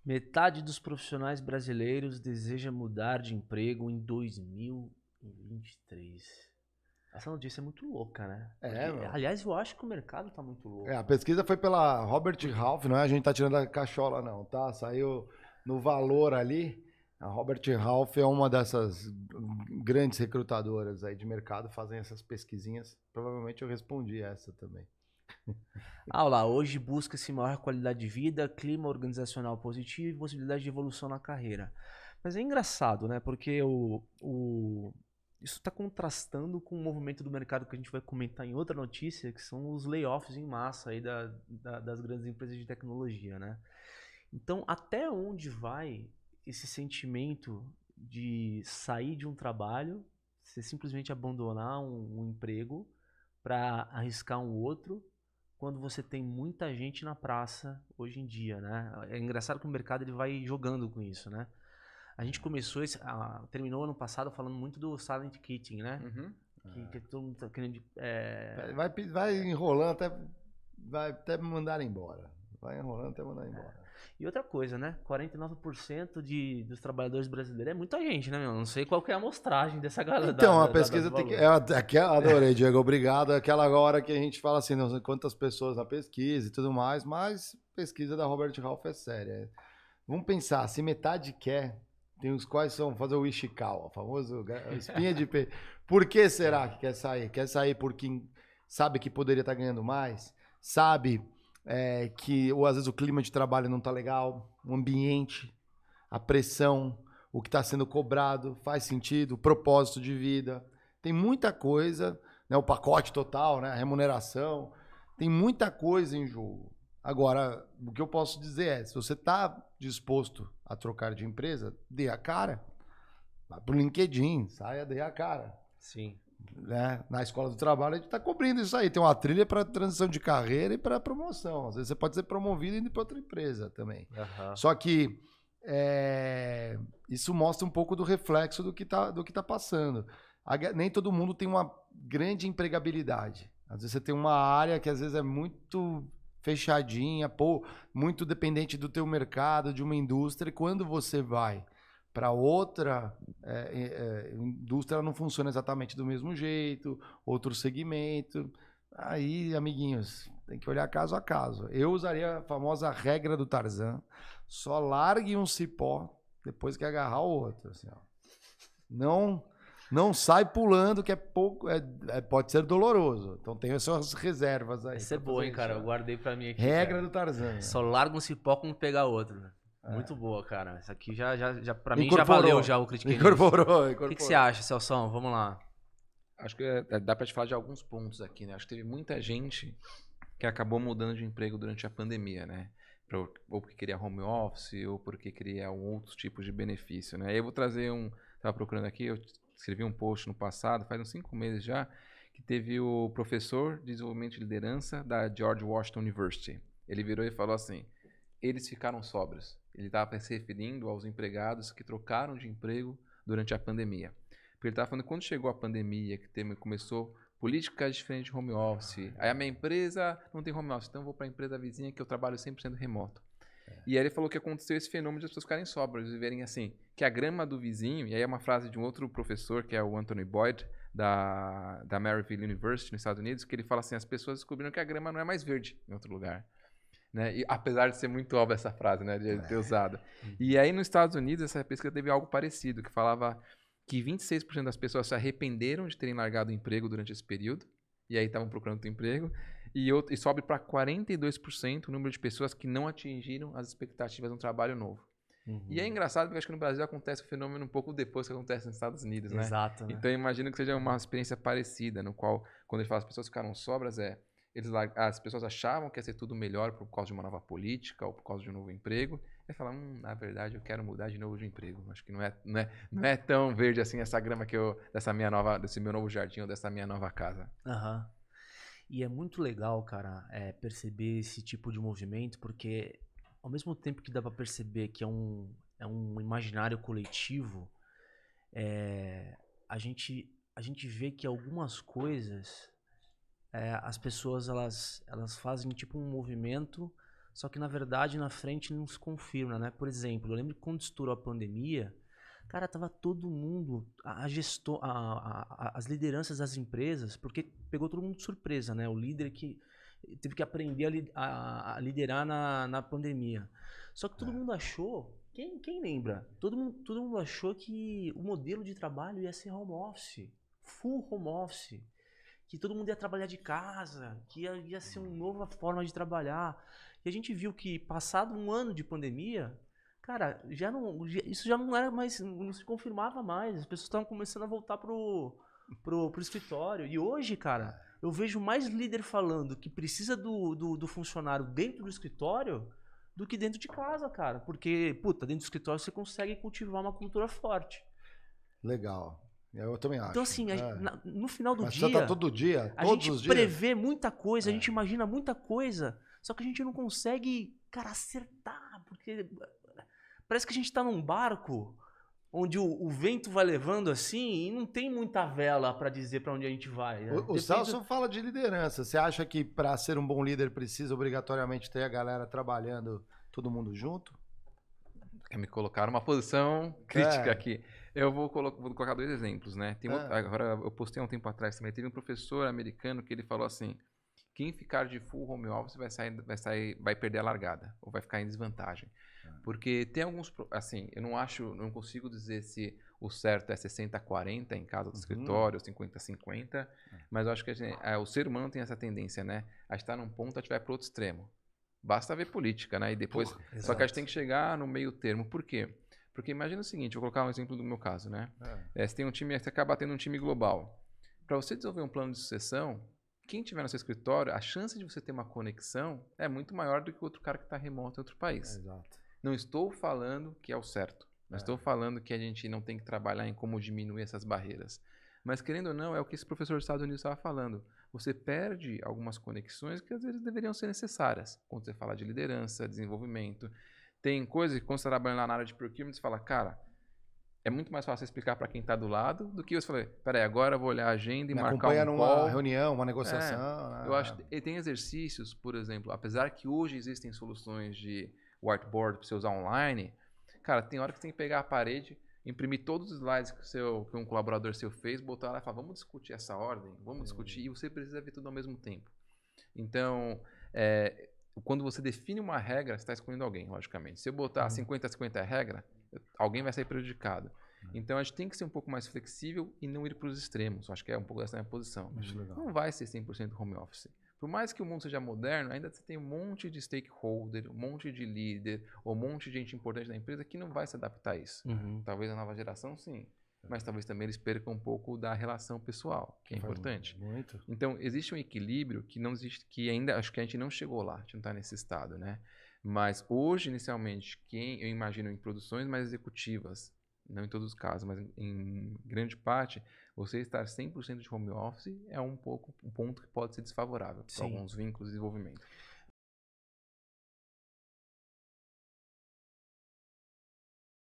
Metade dos profissionais brasileiros deseja mudar de emprego em 2023. Essa notícia é muito louca, né? É, Porque, meu. aliás, eu acho que o mercado tá muito A louco. pesquisa foi pela Robert Porque, Half, não é? A gente tá tirando a cachola, não, tá? Saiu no valor ali. A Robert Half é uma dessas grandes recrutadoras aí de mercado, fazem essas pesquisinhas. Provavelmente eu respondi essa também. lá, hoje busca-se maior qualidade de vida, clima organizacional positivo e possibilidade de evolução na carreira. Mas é engraçado, né? Porque isso está contrastando com o movimento do mercado que a gente vai comentar em outra notícia, que são os layoffs em massa aí das grandes empresas de tecnologia, né? Então, até onde vai esse sentimento de sair de um trabalho, você simplesmente abandonar um emprego para arriscar um outro, quando você tem muita gente na praça hoje em dia, né? É engraçado que o mercado ele vai jogando com isso, né? A gente começou terminou ano passado falando muito do silent quitting, né? Uhum. Que todo mundo tá querendo. Vai enrolando vai até me mandar embora. Vai enrolando até mandar embora. E outra coisa, né? 49% dos trabalhadores brasileiros é muita gente, né, meu? Não sei qual que é a amostragem dessa galera Então, a do pesquisa tem que. valor. Adorei, Diego, obrigado. É aquela hora que a gente fala assim, não sei quantas pessoas na pesquisa e tudo mais, mas pesquisa da Robert Half é séria. Vamos pensar, se metade quer, tem os quais são fazer o Ishikawa, o famoso espinha de peixe. Por que será que quer sair? Quer sair porque sabe que poderia estar ganhando mais, sabe que ou às vezes o clima de trabalho não está legal, o ambiente, a pressão, o que está sendo cobrado, faz sentido, o propósito de vida. Tem muita coisa, né, o pacote total, né, a remuneração, tem muita coisa em jogo. Agora, o que eu posso dizer é, se você está disposto a trocar de empresa, dê a cara. Vai pro LinkedIn, saia, dê a cara. Sim. Né? Na escola do trabalho a gente está cobrindo isso aí. Tem uma trilha para transição de carreira e para promoção. Às vezes você pode ser promovido e ir para outra empresa também. Aham. Só que isso mostra um pouco do reflexo do que tá passando. Nem todo mundo tem uma grande empregabilidade. Às vezes você tem uma área que às vezes é muito fechadinha, muito dependente do teu mercado, de uma indústria, e quando você vai para outra indústria, ela não funciona exatamente do mesmo jeito, outro segmento. Aí, amiguinhos, tem que olhar caso a caso. Eu usaria a famosa regra do Tarzan. Só largue um cipó depois que agarrar o outro. Assim, ó. Não sai pulando, que é pouco. Pode ser doloroso. Então tem as suas reservas aí. Essa é pra boa, fazer hein, isso, cara? Eu ó. guardei pra mim aqui, Regra cara. do Tarzan. Só larga um cipó quando pegar outro. Muito boa, cara. Essa aqui pra mim já Incorporou. valeu já o Critique News. Incorporou. O que você acha, Celção? Vamos lá. Acho que dá pra te falar de alguns pontos aqui, né? Acho que teve muita gente que acabou mudando de emprego durante a pandemia, né? Ou porque queria home office, ou porque queria outros tipos de benefício, né? Eu vou trazer Estava procurando aqui, eu escrevi um post no passado, faz uns 5 meses já, que teve o professor de desenvolvimento de liderança da George Washington University. Ele virou e falou assim: eles ficaram sóbrios. Ele estava se referindo aos empregados que trocaram de emprego durante a pandemia. Porque ele estava falando que quando chegou a pandemia, que começou políticas diferentes de home office, aí a minha empresa não tem home office, então eu vou para a empresa vizinha que eu trabalho 100% remoto. E aí ele falou que aconteceu esse fenômeno de as pessoas ficarem sóbrias, e verem assim, que a grama do vizinho, e aí é uma frase de um outro professor, que é o Anthony Boyd, da Maryville University, nos Estados Unidos, que ele fala assim, as pessoas descobriram que a grama não é mais verde em outro lugar. Né? E, apesar de ser muito óbvia essa frase, né, de ter usado. E aí nos Estados Unidos essa pesquisa teve algo parecido, que falava que 26% das pessoas se arrependeram de terem largado o emprego durante esse período, e aí estavam procurando outro emprego, e sobe para 42% o número de pessoas que não atingiram as expectativas de um trabalho novo. E é engraçado porque acho que no Brasil acontece o fenômeno um pouco depois que acontece nos Estados Unidos, né? Exato, né? Então eu imagino que seja uma experiência parecida, no qual, quando ele fala as pessoas ficaram sobras, as pessoas achavam que ia ser tudo melhor por causa de uma nova política ou por causa de um novo emprego. E falam, na verdade eu quero mudar de novo de emprego. Acho que não é tão verde assim essa grama desse meu novo jardim ou dessa minha nova casa. Aham. E é muito legal, cara, perceber esse tipo de movimento, porque ao mesmo tempo que dá pra perceber que é um imaginário coletivo, a gente vê que algumas coisas as pessoas elas fazem tipo um movimento, só que na verdade na frente não se confirma, né? Por exemplo, eu lembro que quando estourou a pandemia, cara, tava todo mundo, as lideranças das empresas, porque pegou todo mundo de surpresa, né? O líder que teve que aprender a liderar na pandemia. Só que todo mundo achou, quem lembra? Todo mundo achou que o modelo de trabalho ia ser home office, full home office, que todo mundo ia trabalhar de casa, que ia ser uma nova forma de trabalhar. E a gente viu que passado um ano de pandemia, cara, isso já não era mais, não se confirmava mais. As pessoas estavam começando a voltar pro escritório. E hoje, cara, eu vejo mais líder falando que precisa do funcionário dentro do escritório do que dentro de casa, cara. Porque, puta, dentro do escritório você consegue cultivar uma cultura forte. Legal. Eu também acho. Então, assim, no final do Mas dia, tá todo dia, a todos gente os dias. prevê muita coisa, a gente imagina muita coisa, só que a gente não consegue, cara, acertar, porque parece que a gente tá num barco onde o vento vai levando assim e não tem muita vela para dizer para onde a gente vai. Né? O Celso fala de liderança. Você acha que para ser um bom líder precisa obrigatoriamente ter a galera trabalhando todo mundo junto? Quer me colocar numa posição crítica aqui. Eu vou colocar 2 exemplos, né? Agora, eu postei há um tempo atrás também, teve um professor americano que ele falou assim, quem ficar de full home office vai perder a largada, ou vai ficar em desvantagem. Porque tem alguns, assim, eu não consigo dizer se o certo é 60-40 em casa do escritório, 50-50, mas eu acho que o ser humano tem essa tendência, né? A estar num ponto, a gente vai para outro extremo. Basta ver política, né? E depois. Só que a gente tem que chegar no meio termo. Por quê? Porque imagina o seguinte, vou colocar um exemplo do meu caso, né? Você tem um time, você acaba tendo um time global. Para você desenvolver um plano de sucessão, quem tiver no seu escritório, a chance de você ter uma conexão é muito maior do que o outro cara que está remoto em outro país. Exato. Não estou falando que é o certo. Não estou falando que a gente não tem que trabalhar em como diminuir essas barreiras. Mas, querendo ou não, é o que esse professor dos Estados Unidos estava falando. Você perde algumas conexões que às vezes deveriam ser necessárias. Quando você fala de liderança, desenvolvimento. Tem coisas que quando você está trabalhando lá na área de procurement, você fala, cara, é muito mais fácil explicar para quem está do lado do que você falar, peraí, agora eu vou olhar a agenda e marcar um numa call. reunião, uma negociação. Eu acho que tem exercícios, por exemplo, apesar que hoje existem soluções de whiteboard para você usar online, cara, tem hora que você tem que pegar a parede, imprimir todos os slides que um colaborador seu fez, botar lá e falar, vamos discutir essa ordem, vamos discutir, e você precisa ver tudo ao mesmo tempo. Então, quando você define uma regra, você está escolhendo alguém, logicamente. Se eu botar 50-50 a regra, alguém vai sair prejudicado. Então, a gente tem que ser um pouco mais flexível e não ir para os extremos. Acho que é um pouco essa minha posição. Não vai ser 100% home office. Por mais que o mundo seja moderno, ainda você tem um monte de stakeholder, um monte de líder, ou um monte de gente importante da empresa que não vai se adaptar a isso. Talvez a nova geração, sim. Mas talvez também eles percam um pouco da relação pessoal, que é importante. Muito. Então, existe um equilíbrio que não existe, que ainda acho que a gente não chegou lá, a gente não está nesse estado, né? Mas hoje, inicialmente, eu imagino em produções mais executivas, não em todos os casos, mas em grande parte, você estar 100% de home office é um ponto que pode ser desfavorável para alguns vínculos de desenvolvimento.